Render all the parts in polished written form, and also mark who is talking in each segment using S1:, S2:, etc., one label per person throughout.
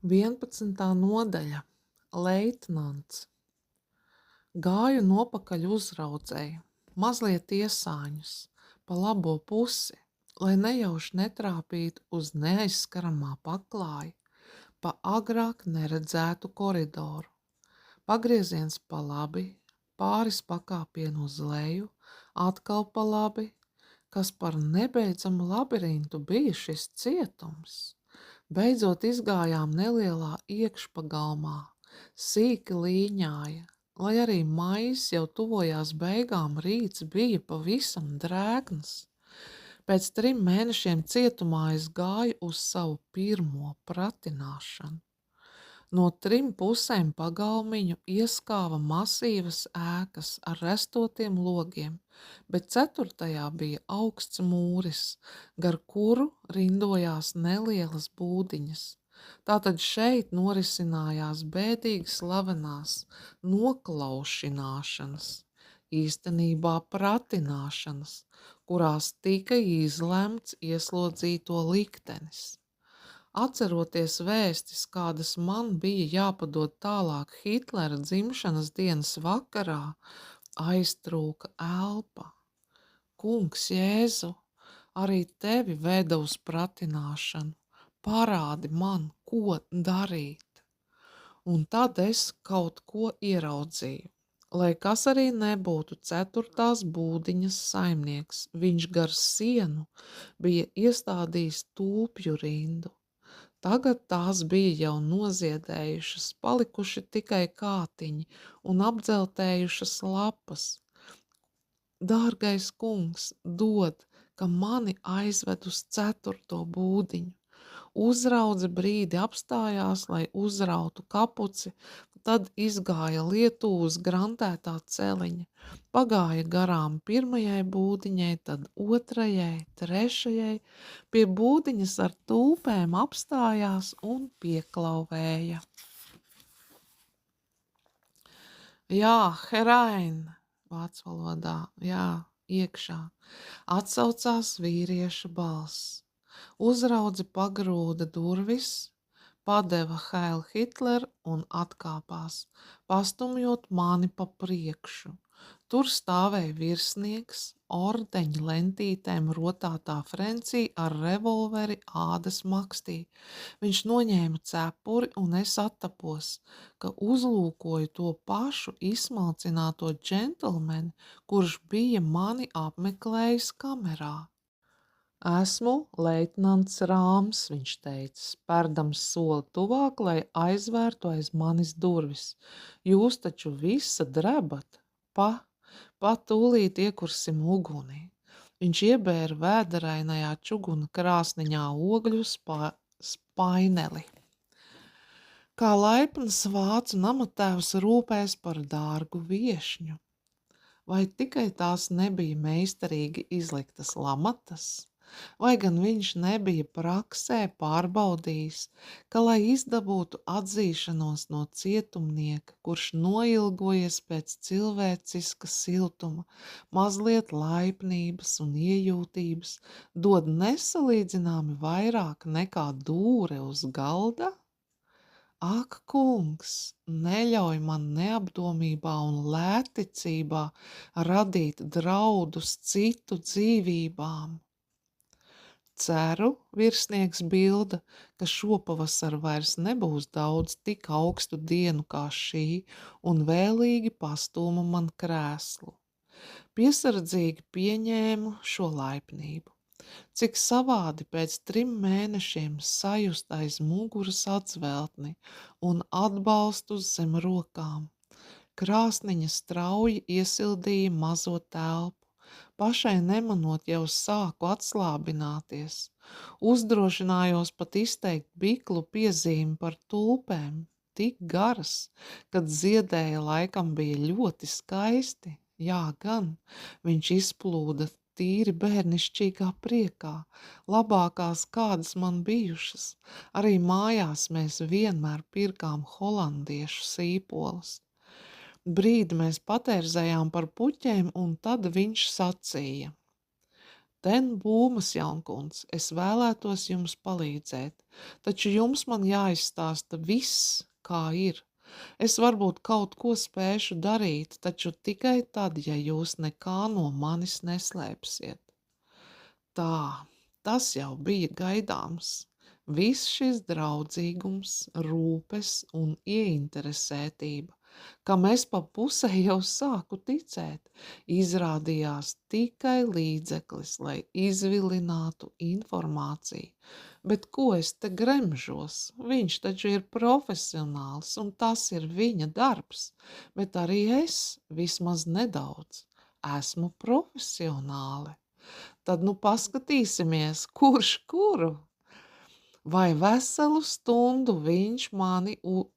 S1: 11. nodaļa. Leitnants. Gāju nopakaļ uzraudzēju, mazliet iesāņus, pa labo pusi, lai nejauši netrāpītu uz neaizskaramā paklāja, pa agrāk neredzētu koridoru. Pagrieziens pa labi, pāris pakāpienu uz leju, atkal pa labi, kas par nebeidzamu labirintu bija šis cietums. Beidzot izgājām nelielā iekšpagalmā, sīki līņāja, lai arī maijs jau tuvojās beigām, rīts bija pavisam drēgns. Pēc 3 mēnešiem cietumā es gāju uz savu pirmo pratināšanu. No 3 pusēm pagalmiņu ieskāva masīvas ēkas ar restotiem logiem, bet 4. bija augsts mūris, gar kuru rindojās nelielas būdiņas. Tātad šeit norisinājās bēdīgi slavenās noklaušināšanas, īstenībā pratināšanas, kurās tika izlemts ieslodzīto liktenis. Atceroties vēstis, kādas man bija jāpadod tālāk Hitlera dzimšanas dienas vakarā, aiztrūka elpa. Kungs Jēzu, arī tevi veda uz pratināšanu, parādi man, ko darīt. Un tad es kaut ko ieraudzīju. Lai kas arī nebūtu 4. būdiņas saimnieks, viņš gar sienu bija iestādījis tulpju rindu. Tagad tās bija jau noziedējušas, palikuši tikai kātiņi un apdzeltējušas lapas. Dārgais kungs, dod, ka mani aizved uz 4. būdiņu. Uzraudze brīdi apstājās, lai uzrautu kapuci, tad izgāja lietu uz grantētā celiņa, pagāja garām 1. būdiņai, tad 2., 3., pie būdiņas ar tulpēm apstājās un pieklauvēja. Jā, herein, vācu valodā, jā, iekšā, atsaucās vīrieša balss. Uzraudze pagrūda durvis, padeva Heil Hitler un atkāpās, pastumjot mani pa priekšu. Tur stāvēja virsnieks, ordeņa lentītēm rotātā Frencī ar revolveri ādas makstī. Viņš noņēma cepuri un es attapos, ka uzlūkoju to pašu izsmalcināto džentlmeni, kurš bija mani apmeklējis kamerā. Esmu leitnants Rāms, viņš teica, spērdams soli tuvāk, lai aizvērtu aiz manis durvis. Jūs taču visa drebat, tūlīt iekursim ugunī. Viņš iebēra vēderainajā čuguna krāsniņā ogļu spaineli. Kā laipns vācu namatēvs rūpēs par dārgu viešņu. Vai tikai tās nebija meistarīgi izliktas lamatas? Vai gan viņš nebija praksē pārbaudījis, ka, lai izdabūtu atzīšanos no cietumnieka, kurš noilgojies pēc cilvēciska siltuma, mazliet laipnības un iejūtības, dod nesalīdzināmi vairāk nekā dūre uz galda? Ak, kungs, neļauj man neapdomībā un lētticībā radīt draudus citu dzīvībām. Ceru, virsnieks bilda, ka šopavasar vairs nebūs daudz tik augstu dienu kā šī un vēlīgi pastūma man krēslu. Piesardzīgi pieņēmu šo laipnību. Cik savādi pēc 3 mēnešiem sajust aiz muguras atzveltni un atbalstu zem rokām. Krāsniņa strauji iesildīja mazo telpu. Pašai nemanot jau sāku atslābināties. Uzdrošinājos pat izteikt biklu piezīmi par tulpēm, tik garas, kad ziedēja laikam bija ļoti skaisti. Jā, gan, viņš izplūda tīri bērnišķīgā priekā, labākās kādas man bijušas. Arī mājās mēs vienmēr pirkām holandiešu sīpolas. Brīdi mēs patērzējām par puķēm, un tad viņš sacīja: Ten Būmas jaunkunds, es vēlētos jums palīdzēt, taču jums man jāizstāsta viss, kā ir. Es varbūt kaut ko spēšu darīt, taču tikai tad, ja jūs nekā no manis neslēpsiet. Tā, tas jau bija gaidāms. Viss šis draudzīgums, rūpes un ieinteresētība, kam es pa pusē jau sāku ticēt, izrādījās tikai līdzeklis, lai izvilinātu informāciju. Bet ko es te gremžos? Viņš taču ir profesionāls, un tas ir viņa darbs, bet arī es, vismaz nedaudz, esmu profesionāle. Tad nu paskatīsimies, kurš kuru. Vai veselu stundu viņš mani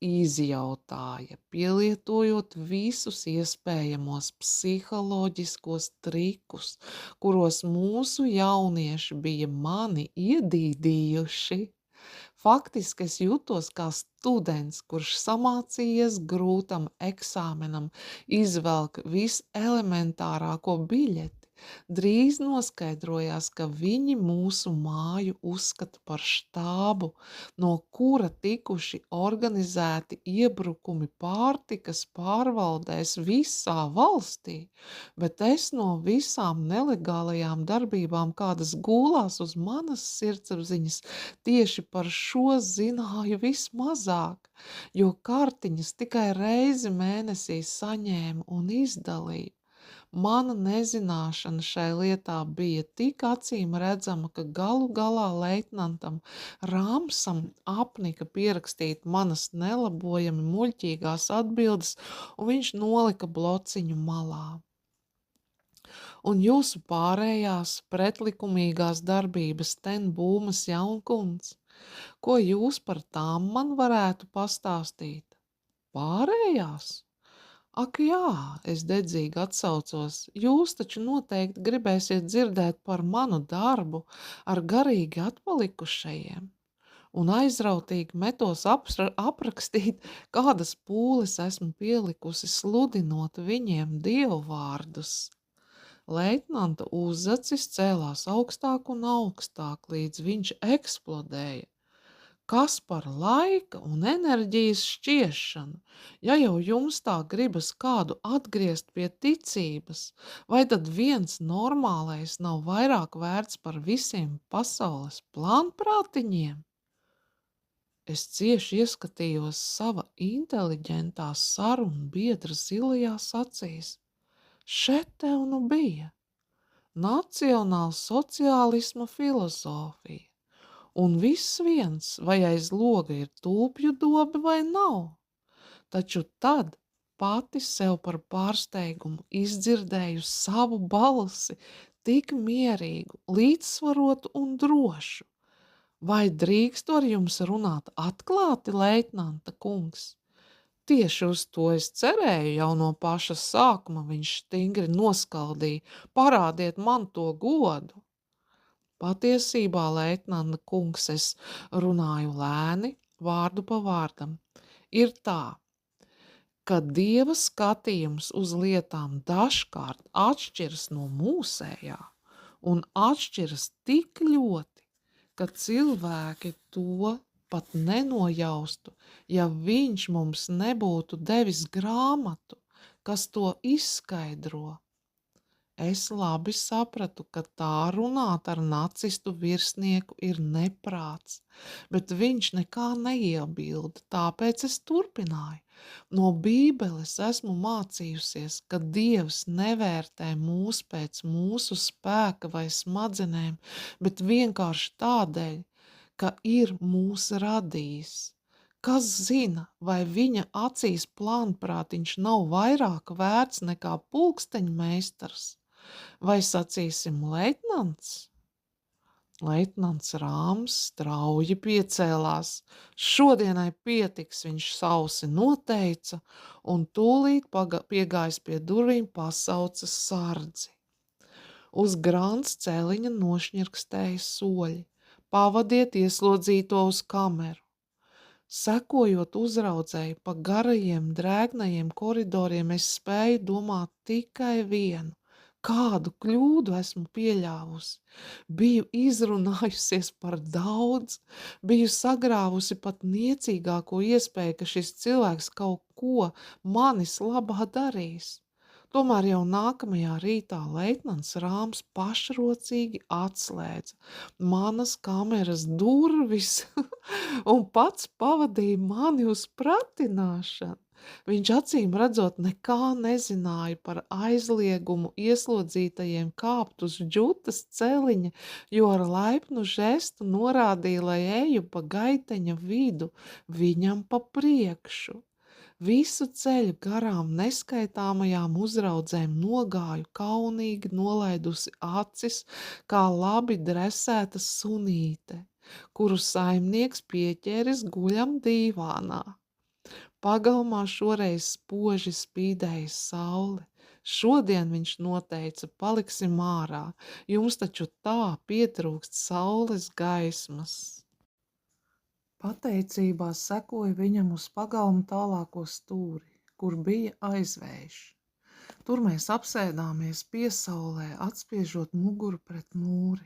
S1: izjautāja, pielietojot visus iespējamos psiholoģiskos trikus, kuros mūsu jaunieši bija mani iedīdījuši. Faktiski es jutos kā students, kurš samācījies grūtam eksāmenam, izvelk viselementārāko biļeti. Drīz noskaidrojās, ka viņi mūsu māju uzskata par štābu, no kura tikuši organizēti iebrukumi pārtikas pārvaldēs visā valstī, bet es no visām nelegālajām darbībām, kādas gulās uz manas sirdsapziņas, tieši par šo zināju vismazāk, jo kartiņas tikai reizi mēnesī saņēmu un izdalīju. Mana nezināšana šai lietā bija tik acīm redzama, ka galu galā leitnantam Rāmsam apnika pierakstīt manas nelabojami muļķīgās atbildes, un viņš nolika blociņu malā. Un jūsu pārējās pretlikumīgās darbības ten Būmas jaunkunds, ko jūs par tām man varētu pastāstīt? Pārējās? Ak jā, es dedzīgi atsaucos, jūs taču noteikti gribēsiet dzirdēt par manu darbu ar garīgi atpalikušajiem, un aizrautīgi metos aprakstīt, kādas pūles esmu pielikusi sludinot viņiem dievvvārdus. Leitnanta uzacis cēlās augstāk un augstāk, līdz viņš eksplodēja. Kas par laika un enerģijas šķiešanu, ja jau jums tā gribas kādu atgriezt pie ticības, vai tad viens normālais nav vairāk vērts par visiem pasaules plānprātiņiem? Es cieši ieskatījos sava inteliģentā sarunu biedra zilajās acīs. Šeit tev nu bija nacionālsociālisma filozofija. Un viss viens, vai aiz loga ir tūpju dobe vai nav. Taču tad pati sev par pārsteigumu izdzirdēju savu balsi, tik mierīgu, līdzsvarotu un drošu. Vai drīkstu ar jums runāt atklāti, leitnanta kungs? Tieši uz to es cerēju jau no paša sākuma, viņš stingri noskaldīja, parādiet man to godu. Patiesībā, leitnanta kungs, es runāju lēni, vārdu pa vārdam. Ir tā, ka Dieva skatījums uz lietām dažkārt atšķiras no mūsējā un atšķiras tik ļoti, ka cilvēki to pat nenojaustu, ja viņš mums nebūtu devis grāmatu, kas to izskaidro. Es labi sapratu, ka tā runāt ar nacistu virsnieku ir neprāts, bet viņš nekā neiebilda, tāpēc es turpināju. No Bībeles esmu mācījusies, ka Dievs nevērtē mūs pēc mūsu spēka vai smadzenēm, bet vienkārši tādēļ, ka ir mūs radījis. Kas zina, vai viņa acīs plānprātiņš nav vairāk vērts nekā pulksteņmeistars? Vai sacīsim leitnants? Leitnants Rāms strauji piecēlās. Šodienai pietiks, viņš sausi noteica, un tūlīt piegājis pie durvīm pasauca sardzi. Uz grāns cēliņa nošņirkstēja soļi. Pavadiet ieslodzīto uz kameru. Sekojot uzraudzēju pa garajiem, drēgnajiem koridoriem, es spēju domāt tikai vienu. Kādu kļūdu esmu pieļāvusi? Biju izrunājusies par daudz, biju sagrāvusi pat niecīgāko iespēju, ka šis cilvēks kaut ko manis labā darīs. Tomēr jau nākamajā rītā leitnants Rāms pašrocīgi atslēdza manas kameras durvis un pats pavadīja mani uz pratināšanu. Viņš acīm redzot nekā nezināja par aizliegumu ieslodzītajiem kāpt uz džutas celiņa, jo ar laipnu žestu norādīja, lai eju pa gaiteņa vidu viņam pa priekšu. Visu ceļu garām neskaitāmajām uzraudzēm nogāju kaunīgi nolaidusi acis, kā labi dresēta sunīte, kuru saimnieks pieķēris guļam dīvānā. Pagalmā šoreiz spoži spīdēja saule. Šodien viņš noteica, paliksim ārā, jums taču tā pietrūkst saules gaismas. Pateicībā sekoja viņam uz pagalmu tālāko stūri, kur bija aizvējš. Tur mēs apsēdāmies piesaulē, atspiežot muguru pret mūri.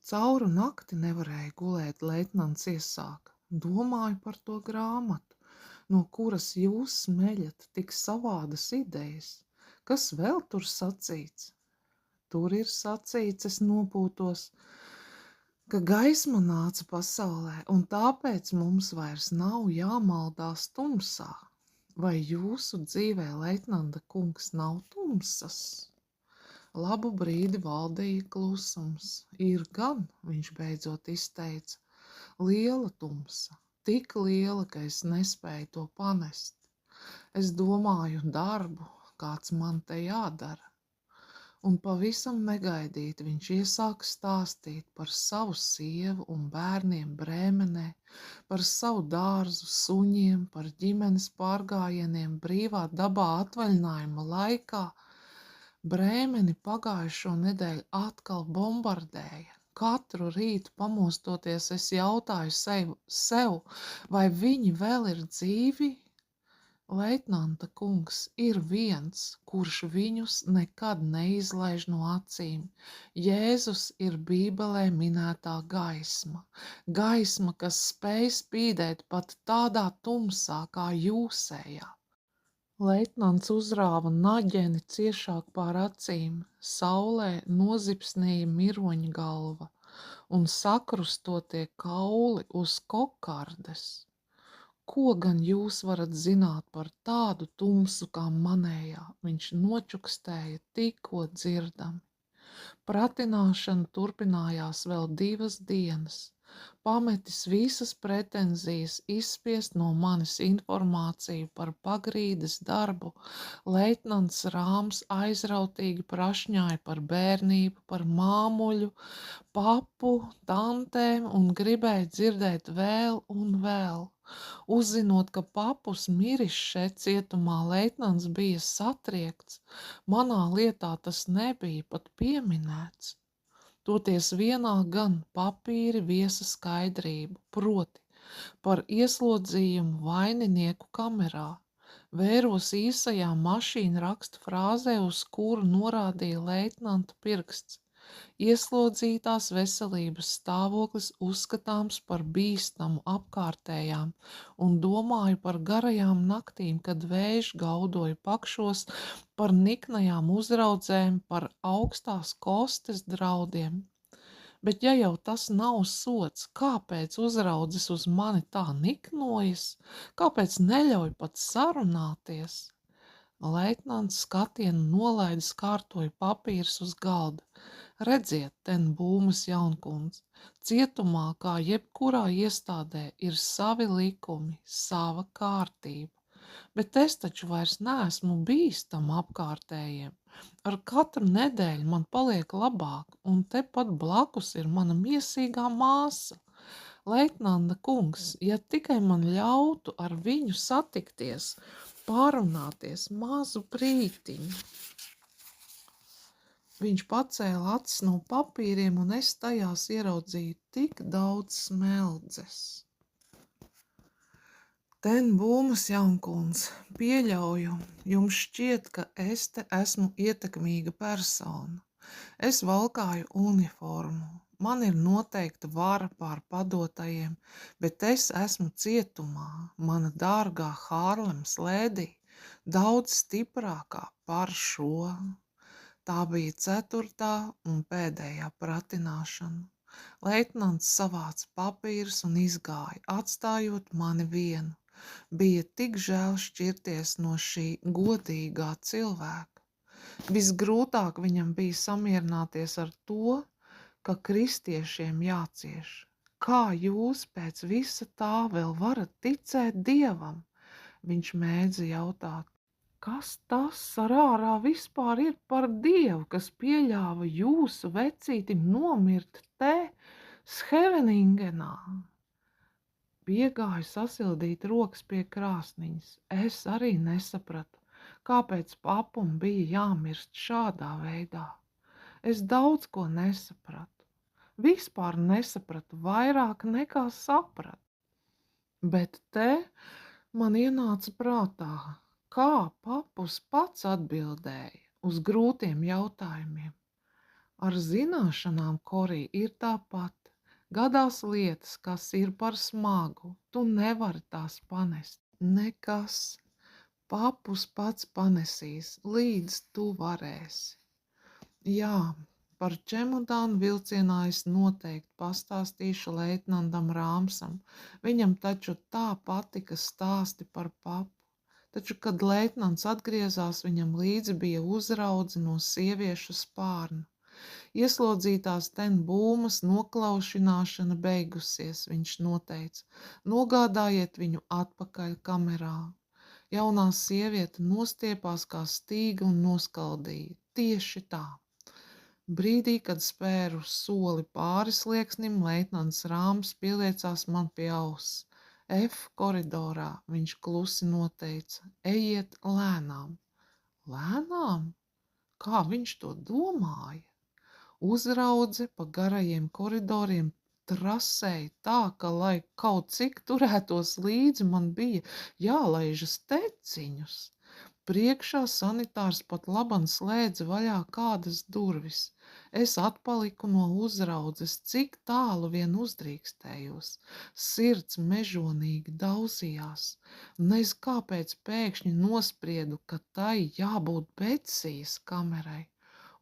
S1: Cauru nakti nevarēja gulēt, leitnants iesāka. Domāju par to grāmatu, no kuras jūs smeļat tik savādas idejas. Kas vēl tur sacīts? Tur ir sacīts, es nopūtos, ka gaisma nāca pasaulē, un tāpēc mums vairs nav jāmaldās tumsā. Vai jūsu dzīvē, leitnanta kungs, nav tumsas? Labu brīdi valdīja klusums. Ir gan, viņš beidzot izteica, liela tumsa, tik liela, ka es nespēju to panest. Es domāju darbu, kāds man te jādara. Un pavisam negaidīti viņš iesāka stāstīt par savu sievu un bērniem Brēmenē, par savu dārzu, suņiem, par ģimenes pārgājieniem brīvā dabā atvaļinājuma laikā. Brēmeni pagājušo nedēļu atkal bombardēja. Katru rītu pamostoties es jautāju sev, vai viņi vēl ir dzīvi? Leitnanta kungs, ir viens, kurš viņus nekad neizlaiž no acīm. Jēzus ir Bībelē minētā gaisma. Gaisma, kas spēj spīdēt pat tādā tumsā kā jūsējā. Leitnants uzrāva naģeni ciešāk pār acīm. Saulē nozipsnīja miroņa galva un sakrustotie kauli uz kokardes. Ko gan jūs varat zināt par tādu tumsu kā manējā? Viņš nočukstēja tikko dzirdami. Pratināšana turpinājās vēl 2 dienas. Pametis visas pretenzijas izspiest no manis informāciju par pagrīdes darbu, leitnants Rāms aizrautīgi prašņāja par bērnību, par māmuļu, papu, tantēm un gribēja dzirdēt vēl un vēl. Uzzinot, ka papus miris šeit cietumā, leitnants bija satriekts. Manā lietā tas nebija pat pieminēts. Toties vienā gan papīri viesa skaidrību, proti par ieslodzījumu vaininieku kamerā. Vēros īsajā mašīna raksta frāzē, uz kuru norādīja leitnanta pirksts. Ieslodzītās veselības stāvoklis uzskatāms par bīstamu apkārtējām un domāju par garajām naktīm, kad vējš gaudoja pakšos, par niknajām uzraudzēm, par augstās kostes draudiem. Bet ja jau tas nav sods, kāpēc uzraudzes uz mani tā niknojas? Kāpēc neļauj pat sarunāties? Leitnants skatienu nolaidis, kārtoja papīrus uz galda. Redziet, ten Būmas jaunkundz, cietumā, kā jebkurā iestādē, ir savi likumi, sava kārtība. Bet es taču vairs neesmu bīstama apkārtējiem. Ar katru nedēļu man paliek labāk, un tepat blakus ir mana miesīgā māsa. Leitnanta kungs, ja tikai man ļautu ar viņu satikties, pārunāties mazu brītiņu. Viņš pacēla acis no papīriem, un es tajās ieraudzīju tik daudz smeldzes. Ten Būmas jaunkungs, pieļauju, jums šķiet, ka es te esmu ietekmīga persona. Es valkāju uniformu, man ir noteikta vara pār padotajiem, bet es esmu cietumā, mana dārgā Hārlems lēdī, daudz stiprākā par šo. Tā bija 4. un pēdējā pratināšana. Leitnants savāca papīrus un izgāja, atstājot mani vienu. Bija tik žēl šķirties no šī godīgā cilvēka. Visgrūtāk viņam bija samierināties ar to, ka kristiešiem jācieš. Kā jūs pēc visa tā vēl varat ticēt Dievam? Viņš mēdza jautāt. Kas tas ar ārā vispār ir par Dievu, kas pieļāva jūsu vecītim nomirt te, Scheveningenā? Piegāju sasildīt rokas pie krāsniņas. Es arī nesapratu, kāpēc papum bija jāmirst šādā veidā. Es daudz ko nesapratu. Vispār nesapratu vairāk nekā sapratu. Bet te man ienāca prātā, kā papus pats atbildēja uz grūtiem jautājumiem. Ar zināšanām, Korī, ir tāpat. Gadās lietas, kas ir par smagu, tu nevari tās panest. Nekas. Papus pats panesīs, līdz tu varēsi. Jā, par čemodānu vilcienā es noteikti pastāstīšu leitnantam Rāmsam. Viņam taču tā patika stāsti par papu. Taču, kad leitnants atgriezās, viņam līdzi bija uzraudzi no sieviešu spārna. Ieslodzītās Ten Būmas noklaušināšana beigusies, viņš noteica. Nogādājiet viņu atpakaļ kamerā. Jaunā sieviete nostiepās kā stīga un noskaldīja. Tieši tā. Brīdī, kad spēru soli pāri slieksnim, leitnants Rāms pieliecās man pie auss. F koridorā, viņš klusi noteica. Ejiet lēnām. Lēnām? Kā viņš to domāja? Uzraudze pa garajiem koridoriem trasēja tā, ka, lai kaut cik turētos līdzi, man bija jālaižas teciņus. Priekšā sanitārs pat laban slēdza vaļā kādas durvis. Es atpaliku no uzraudzes, cik tālu vien uzdrīkstējos. Sirds mežonīgi daudzījās. Nez kāpēc pēkšņi nospriedu, ka tai jābūt Becijas kamerai.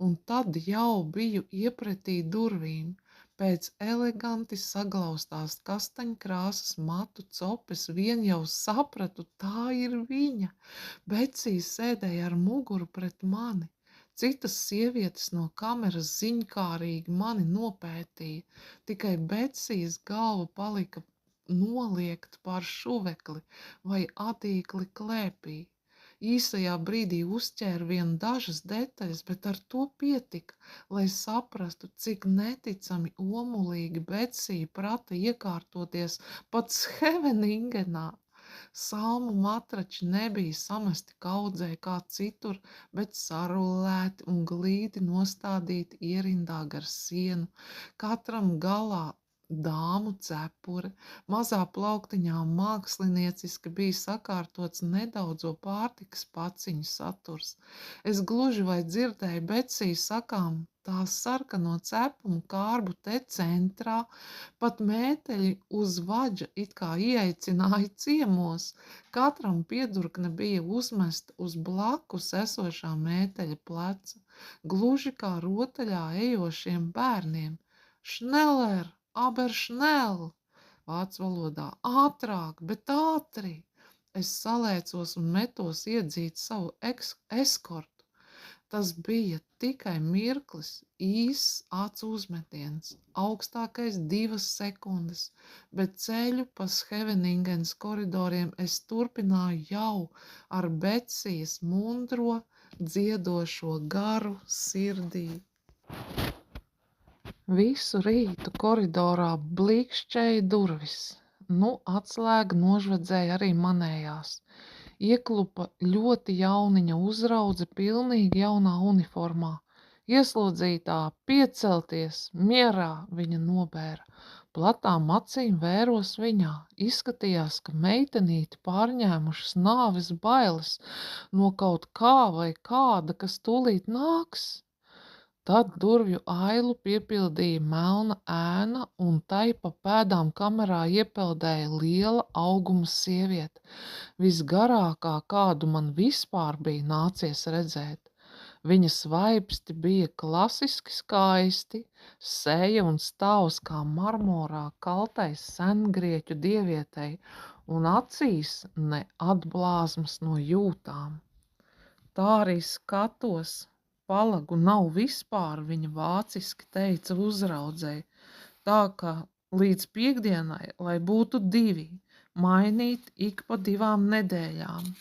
S1: Un tad jau biju iepretī durvīm. Pēc eleganti saglaustās kastaņkrāsas matu copes vien jau sapratu, tā ir viņa. Becija sēdēja ar muguru pret mani. Citas sievietes no kameras ziņkārīgi mani nopētīja. Tikai Becijas galva palika noliekta pār šuvekli vai adīkli klēpī. Īsajā brīdī uzķēru vien dažas detaļas, bet ar to pietika, lai saprastu, cik neticami omulīgi Becija prata iekārtoties pat Scheveningenā. Salmu matrači nebija samesti kaudzē kā citur, bet sarullēti un glīti nostādīti ierindā gar sienu, katram galā dāmu cepure, mazā plauktiņā mākslinieciski bija sakārtots nedaudzo pārtikas paciņu saturs. Es gluži vai dzirdēju Beciju sakām, tā sarkano cepumu kārbu te centrā, pat mēteļi uz vaģa it kā ieaicināja ciemos. Katram piedurkne bija uzmesta uz blakus esošā mēteļa pleca, gluži kā rotaļā ejošiem bērniem. Šneller! Aber schnell! Vācu valodā. Ātrāk, bet ātri! Es salēcos un metos iedzīt savu eskortu. Tas bija tikai mirklis, īss acu uzmetiens, augstākais 2 sekundes, bet ceļu pa Scheveningenas koridoriem es turpināju jau ar Becijas mundro, dziedošo garu sirdī. Visu rītu koridorā blikšķēja durvis. Nu, atslēga nožvedzēja arī manējās. Ieklupa ļoti jauniņa uzraudze pilnīgi jaunā uniformā. Ieslodzītā, piecelties, mierā, viņa nobēra. Platām acīm vēros viņā. Izskatījās, ka meitenīti pārņēmušas nāves bailes no kaut kā vai kāda, kas tūlīt nāks. Tad durvju ailu piepildīja melna ēna, un tai pa pēdām kamerā iepeldēja liela auguma sieviete, visgarākā, kādu man vispār bija nācies redzēt. Viņas vaipsti bija klasiski skaisti, seja un stāvs kā marmorā kaltais sengrieķu dievietei, un acīs ne atblāzmas no jūtām. Tā arī skatos. Palagu nav vispār, viņa vāciski teica uzraudzēji, tā ka līdz piektdienai, lai būtu 2, mainīt ik pa 2 nedēļām.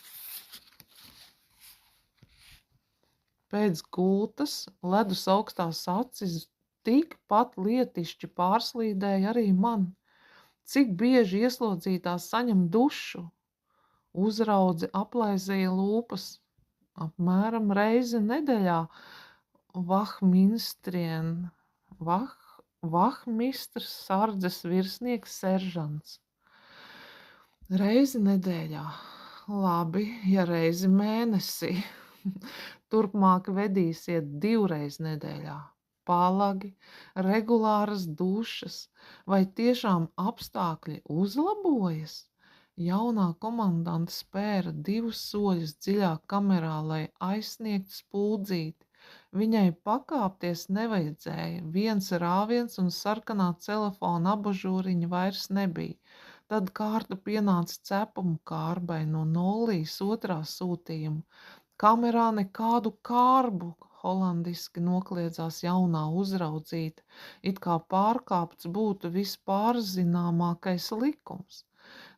S1: Pēc gultas ledus augstās acis tikpat lietišķi pārslīdēja arī man. Cik bieži ieslodzītā saņem dušu? Uzraudzi aplaizīja lūpas. Apmēram reizi nedēļā vahmistrs sardzes virsnieks seržants. Reizi nedēļā. Labi, ja reizi mēnesī. Turpmāk vedīsiet 2 reiz nedēļā. Palagi, regulāras dušas, vai tiešām apstākļi uzlabojas? Jaunā komandante spēra 2 soļus dziļāk kamerā, lai aizsniegtu spuldzīti. Viņai pakāpties nevajadzēja, 1 rāviens un sarkanā telefona abažūriņa vairs nebija. Tad kārta pienāca cepumu kārbai no Nolijas 2. sūtījuma. Kamerā nekādu kārbu, holandiski nokliedzās jaunā uzraudzīta, it kā pārkāpts būtu vispārzināmākais likums.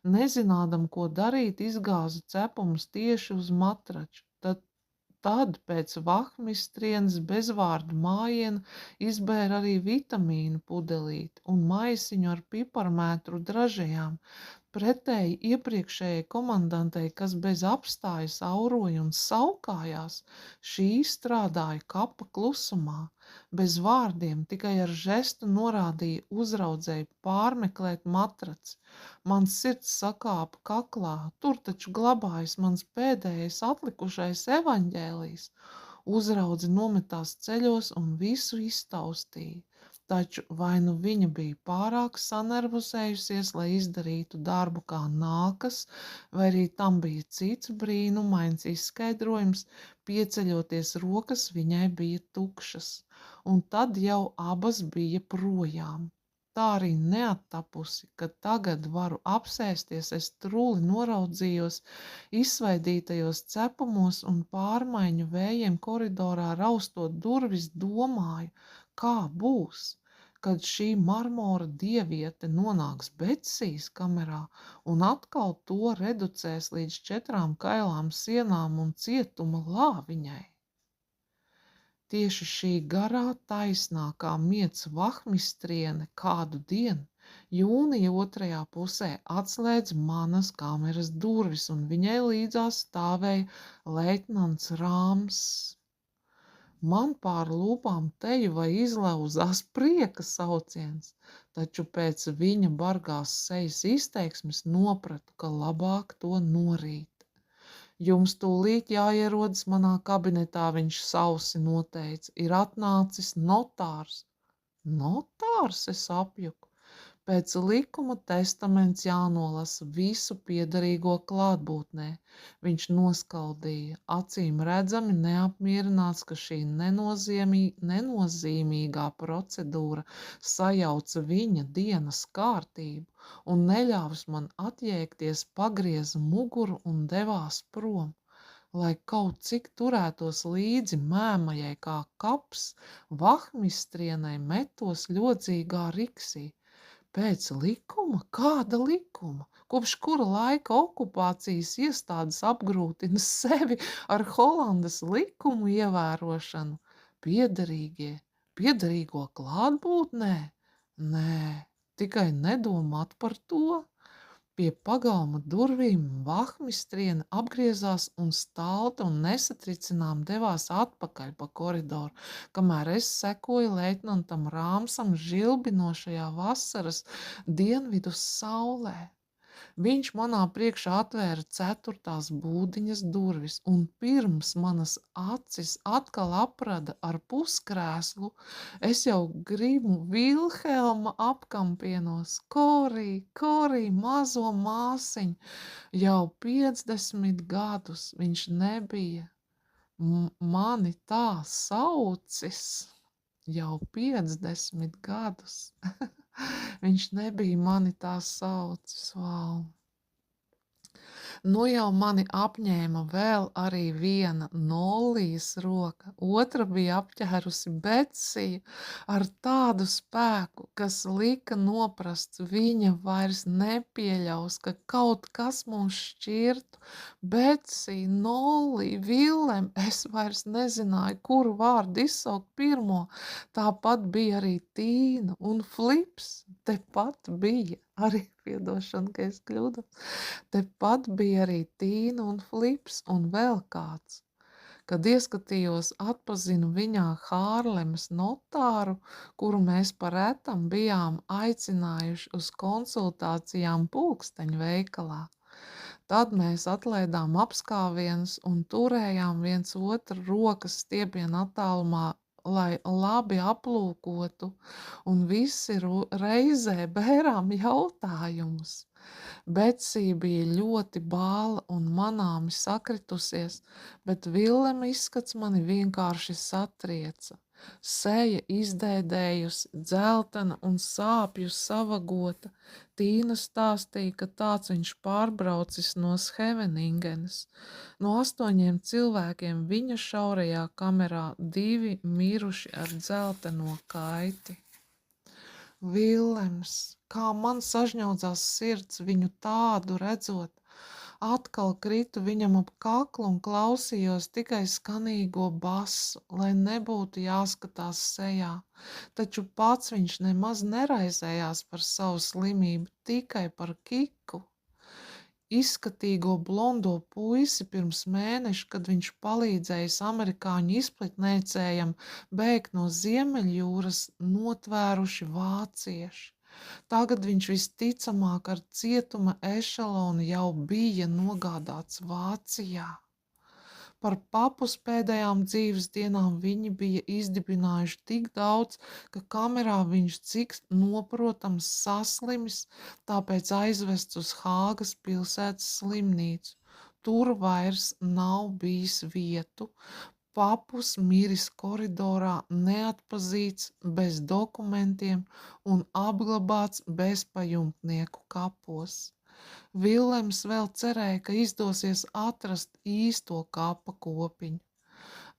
S1: Nezinādam, ko darīt, izgāzu cepumus tieši uz matraču. Tad pēc vahmistrienes bezvārdu mājiena izbēra arī vitamīnu pudelīti un maisiņu ar piparmētru dražajām. Pretēji iepriekšējai komandantei, kas bez apstājas auroja un saukājās, šī strādāja kapa klusumā. Bez vārdiem, tikai ar žestu norādīja uzraudzēju pārmeklēt matraci. Mans sirds sakāpa kaklā, tur taču glabājas mans pēdējais atlikušais evaņģēlijs. Uzraudzi nometās ceļos un visu iztaustīja. Taču vai nu viņa bija pārāk sanervozējusies, lai izdarītu darbu kā nākas, vai arī tam bija cits brīnumains izskaidrojums, pieceļoties rokas viņai bija tukšas, un tad jau abas bija projām. Tā arī neattapusi, ka tagad varu apsēsties, es truli noraudzījos izsvaidītajos cepumos un pārmaiņu vējiem koridorā raustot durvis domāju, kā būs, kad šī marmora dieviete nonāks Betsijas kamerā un atkal to reducēs līdz 4 kailām sienām un cietuma lāviņai. Tieši šī garā taisnākā miec vahmistriene kādu dienu, jūnija 2. pusē, atslēdz manas kameras durvis, un viņai līdzās stāvēja leitnants Rāms. Man pār lūpām teju vai izlauzās prieka sauciens, taču pēc viņa bargās sejas izteiksmes nopratu, ka labāk to norīt. Jums tūlīt jāierodas manā kabinetā, viņš sausi noteica, ir atnācis notārs. Notārs, es apjuku. Pēc likuma testaments jānolasa visu piederīgo klātbūtnē. Viņš noskaldīja, acīm redzami neapmierināts, ka šī nenozīmīgā procedūra sajauca viņa dienas kārtību un neļāvis man atjēgties, pagrieza muguru un devās prom. Lai kaut cik turētos līdzi mēmajai kā kaps, vahmistrienei metos ļodzīgā riksī. Pēc likuma? Kāda likuma? Kopš kura laika okupācijas iestādes apgrūtina sevi ar Holandas likumu ievērošanu? Piederīgo klātbūtnē? Nē, tikai nedomāt par to. Pie pagalma durvīm vahmistriene apgriezās un stalta un nesatricinām devās atpakaļ pa koridoru, kamēr es sekoju leitnantam Rāmsam žilbinošajā vasaras dienvidus saulē. Viņš manā priekšā atvēra 4. būdiņas durvis, un pirms manas acis atkal aprada ar puskrēslu, es jau gribu Vilhelma apkampienos. Korī, mazo māsiņu, jau 50 gadus viņš nebija mani tā saucis. Jau 50 gadus. Viņš nebija mani tā saucis, vau. Nu jau mani apņēma vēl arī viena Nolijas roka, otra bija apķērusi Betsiju ar tādu spēku, kas lika noprast, viņa vairs nepieļaus, ka kaut kas mums šķirtu. Betsija, Nolija, Vilem, es vairs nezināju, kuru vārdu izsaukt pirmo. Tāpat bija arī Tīna un Flips, tepat bija arī, piedošana, ka es kļūdos. Tepat bija arī Tīna un Flips un vēl kāds. Kad ieskatījos, atpazinu viņā Hārlemes notāru, kuru mēs par retam bijām aicinājuši uz konsultācijām pulksteņu veikalā. Tad mēs atlaidām apskāvienus un turējām viens otru rokas stiepienu attālumā, lai labi aplūkotu, un visi reizē bērām jautājumus. Betsija bija ļoti bāla un manāmi sakritusies, bet Vilema izskats mani vienkārši satrieca. Seja izdēdējusi, dzeltena un sāpju savagota. Tīna stāstīja, ka tāds viņš pārbraucis no Scheveningenes. No 8 cilvēkiem viņa šaurajā kamerā 2 miruši ar dzelteno kaiti. Vilems, kā man sažņaudzās sirds viņu tādu redzot. Atkal kritu viņam ap kaklu un klausījos tikai skanīgo basu, lai nebūtu jāskatās sejā. Taču pats viņš nemaz neraizējās par savu slimību, tikai par Kiku. Izskatīgo blondo puisi pirms mēneša, kad viņš palīdzējis amerikāņu izpletnēcējam bēgt no Ziemeļjūras, notvēruši vācieši. Tagad viņš visticamāk ar cietuma ešalonu jau bija nogādāts Vācijā. Par papus pēdējām dzīves dienām viņi bija izdibinājuši tik daudz, ka kamerā viņš cik noprotams saslimis, tāpēc aizvests uz Hāgas pilsētas slimnīcu. Tur vairs nav bijis vietu. Papus miris koridorā neatpazīts, bez dokumentiem un apglabāts bezpajumtnieku kapos. Vilems vēl cerēja, ka izdosies atrast īsto kapa kopiņu.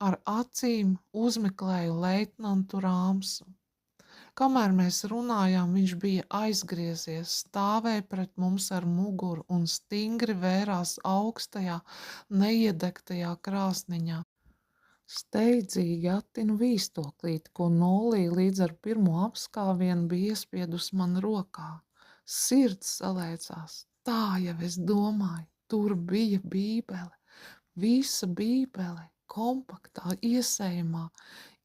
S1: Ar acīm uzmeklēju leitnantu Rāmsu. Kamēr mēs runājām, viņš bija aizgriezies, stāvēja pret mums ar muguru un stingri vērās augstajā, neiedegtajā krāsniņā. Steidzīgi attinu vīstoklīti, ko Nolija līdz ar pirmo apskāvienu bija iespiedus man rokā. Sirds salēcās, tā jau es domāju, tur bija bībele, visa bībele, kompaktā iesējumā,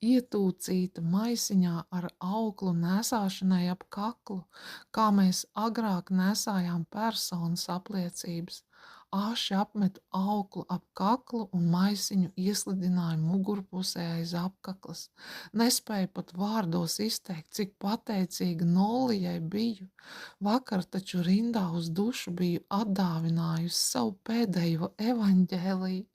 S1: ietūcīta maisiņā ar auklu nesāšanai ap kaklu, kā mēs agrāk nesājām personas apliecības. Āši apmetu auklu ap kaklu un maisiņu ieslidināju mugurpusē aiz apkaklas. Nespēju pat vārdos izteikt, cik pateicīga Nolijai biju. Vakar taču rindā uz dušu biju atdāvinājusi savu pēdējo evaņģēliju.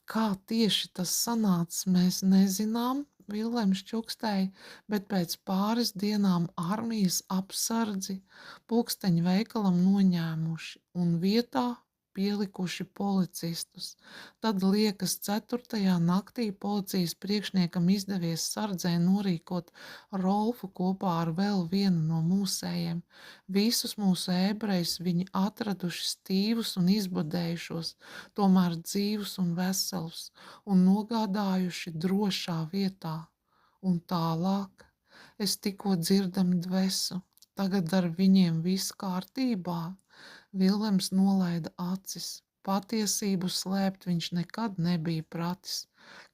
S1: Kā tieši tas sanācis, mēs nezinām, Vilems čukstēja, bet pēc pāris dienām armijas apsardzi pulksteņu veikalam noņēmuši un vietā pielikuši policistus. Tad liekas 4. naktī policijas priekšniekam izdevies sardzē norīkot Rolfu kopā ar vēl vienu no mūsējiem. Visus mūsu ebrejus viņi atraduši stīvus un izbadējušos, tomēr dzīvus un veselus, un nogādājuši drošā vietā. Un tālāk es tikko dzirdam dvesu. Tagad ar viņiem viss kārtībā. Vilhems nolaida acis. Patiesību slēpt viņš nekad nebija pratis.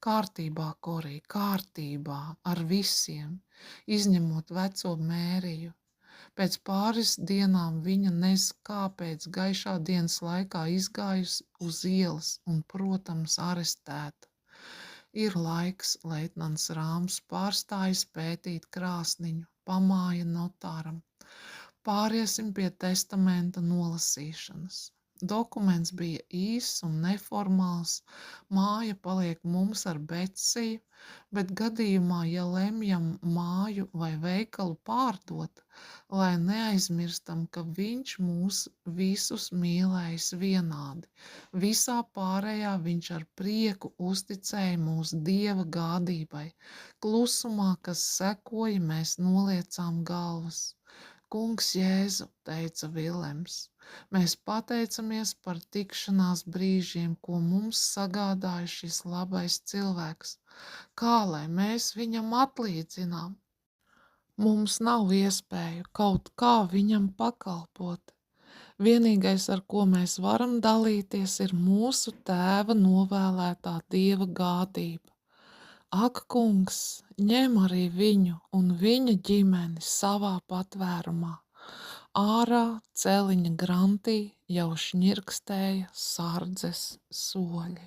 S1: Kārtībā, Korī, kārtībā, ar visiem, izņemot veco Mēriju. Pēc pāris dienām viņa nez kāpēc gaišā dienas laikā izgājusi uz ielas un, protams, arestēta. Ir laiks, leitnants Rāms pārstājis pētīt krāsniņu, pamāja notāram. Pāriesim pie testamenta nolasīšanas. Dokuments bija īss un neformāls, māja paliek mums ar Betsiju, bet gadījumā, ja lemjam māju vai veikalu pārdot, lai neaizmirstam, ka viņš mūs visus mīlējis vienādi, visā pārējā viņš ar prieku uzticēja mūs Dieva gādībai, klusumā, kas sekoja, mēs noliecām galvas. Kungs Jēzu, teica Vilhems, mēs pateicamies par tikšanās brīžiem, ko mums sagādāja šis labais cilvēks. Kā lai mēs viņam atlīdzinām? Mums nav iespēju kaut kā viņam pakalpot. Vienīgais, ar ko mēs varam dalīties, ir mūsu tēva novēlētā Dieva gādība. Ak, kungs, ņem arī viņu un viņa ģimeni savā patvērumā. Ārā celiņa grantī jau šņirkstēja sardzes soļi.